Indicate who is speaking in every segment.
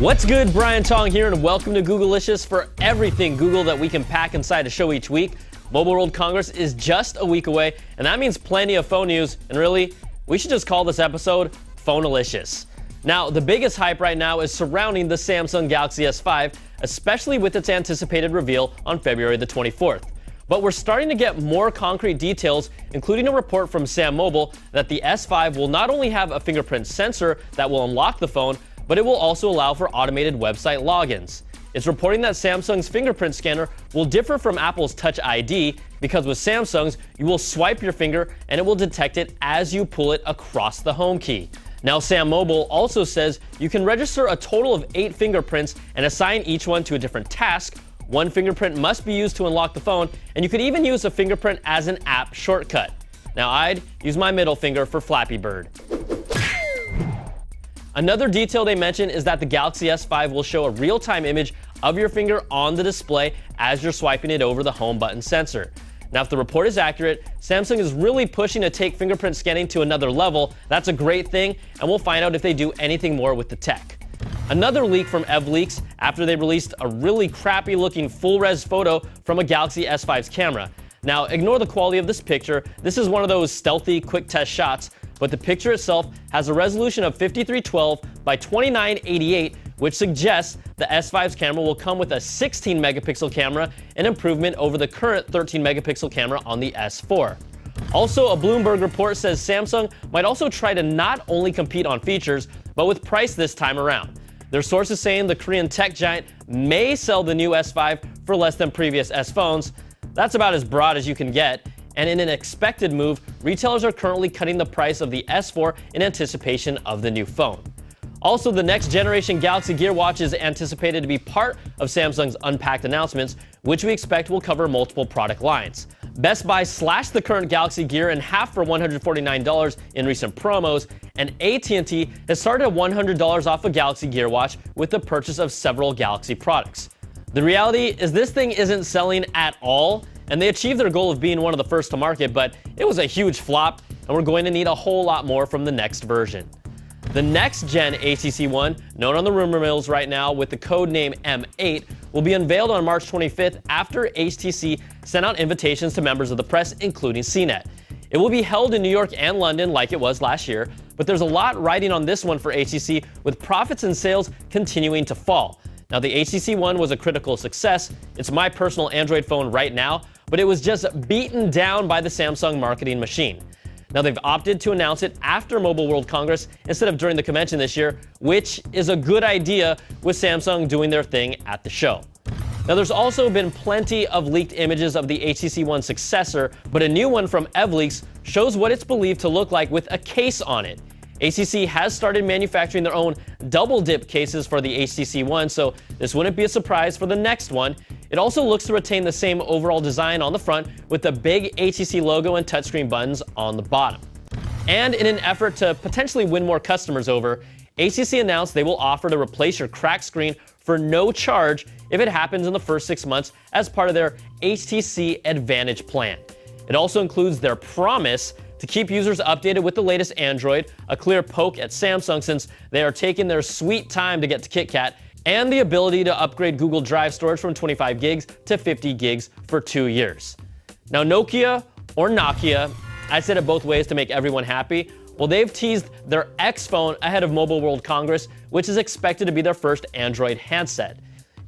Speaker 1: What's good? Brian Tong here, and welcome to Googleicious for everything Google that we can pack inside a show each week. Mobile World Congress is just a week away, and that means plenty of phone news, and really, we should just call this episode Phone-alicious. Now, the biggest hype right now is surrounding the Samsung Galaxy S5, especially with its anticipated reveal on February the 24th. But we're starting to get more concrete details, including a report from Sam Mobile that the S5 will not only have a fingerprint sensor that will unlock the phone, but it will also allow for automated website logins. It's reporting that Samsung's fingerprint scanner will differ from Apple's Touch ID because with Samsung's, you will swipe your finger and it will detect it as you pull it across the home key. Now, Sam Mobile also says you can register a total of 8 fingerprints and assign each one to a different task. One fingerprint must be used to unlock the phone, and you could even use a fingerprint as an app shortcut. Now, I'd use my middle finger for Flappy Bird. Another detail they mention is that the Galaxy S5 will show a real-time image of your finger on the display as you're swiping it over the home button sensor. Now, if the report is accurate, Samsung is really pushing to take fingerprint scanning to another level. That's a great thing, and we'll find out if they do anything more with the tech. Another leak from EvLeaks after they released a really crappy-looking full-res photo from a Galaxy S5's camera. Now, ignore the quality of this picture. This is one of those stealthy, quick test shots, but the picture itself has a resolution of 5312 by 2988, which suggests the S5's camera will come with a 16 megapixel camera, an improvement over the current 13 megapixel camera on the S4. Also, a Bloomberg report says Samsung might also try to not only compete on features, but with price this time around. Their source is saying the Korean tech giant may sell the new S5 for less than previous S phones. That's about as broad as you can get. And in an expected move, retailers are currently cutting the price of the S4 in anticipation of the new phone. Also, the next generation Galaxy Gear Watch is anticipated to be part of Samsung's Unpacked announcements, which we expect will cover multiple product lines. Best Buy slashed the current Galaxy Gear in half for $149 in recent promos, and AT&T has started at $100 off a Galaxy Gear Watch with the purchase of several Galaxy products. The reality is this thing isn't selling at all, and they achieved their goal of being one of the first to market, but it was a huge flop, and we're going to need a whole lot more from the next version. The next gen HTC One, known on the rumor mills right now with the code name M8, will be unveiled on March 25th after HTC sent out invitations to members of the press, including CNET. It will be held in New York and London like it was last year, but there's a lot riding on this one for HTC, with profits and sales continuing to fall. Now, the HTC One was a critical success. It's my personal Android phone right now, but it was just beaten down by the Samsung marketing machine. Now, they've opted to announce it after Mobile World Congress instead of during the convention this year, which is a good idea with Samsung doing their thing at the show. Now, there's also been plenty of leaked images of the HTC One successor, but a new one from EvLeaks shows what it's believed to look like with a case on it. HTC has started manufacturing their own double-dip cases for the HTC One, so this wouldn't be a surprise for the next one. It also looks to retain the same overall design on the front with the big HTC logo and touchscreen buttons on the bottom. And in an effort to potentially win more customers over, HTC announced they will offer to replace your cracked screen for no charge if it happens in the first 6 months as part of their HTC Advantage plan. It also includes their promise to keep users updated with the latest Android, a clear poke at Samsung since they are taking their sweet time to get to KitKat, and the ability to upgrade Google Drive storage from 25 gigs to 50 gigs for 2 years. Now, Nokia or Nokia, I said it both ways to make everyone happy. Well, they've teased their X phone ahead of Mobile World Congress, which is expected to be their first Android handset.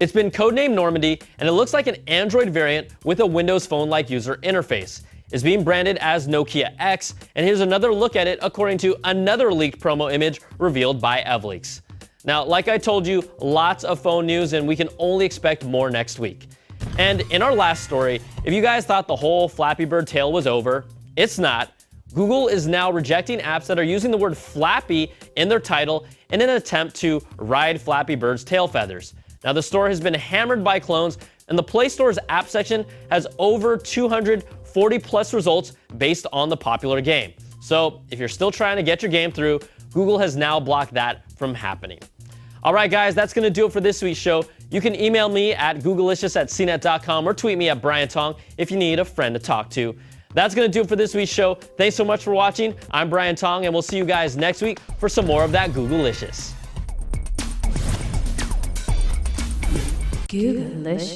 Speaker 1: It's been codenamed Normandy, and it looks like an Android variant with a Windows Phone-like user interface. It's being branded as Nokia X, and here's another look at it according to another leaked promo image revealed by EvLeaks. Now, like I told you, lots of phone news, and we can only expect more next week. And in our last story, if you guys thought the whole Flappy Bird tale was over, it's not. Google is now rejecting apps that are using the word Flappy in their title in an attempt to ride Flappy Bird's tail feathers. Now, the store has been hammered by clones, and the Play Store's app section has over 240 plus results based on the popular game. So if you're still trying to get your game through, Google has now blocked that from happening. All right, guys, that's going to do it for this week's show. You can email me at googleicious@cnet.com or tweet me at Brian Tong if you need a friend to talk to. That's going to do it for this week's show. Thanks so much for watching. I'm Brian Tong, and we'll see you guys next week for some more of that Googleicious.
Speaker 2: Googleish.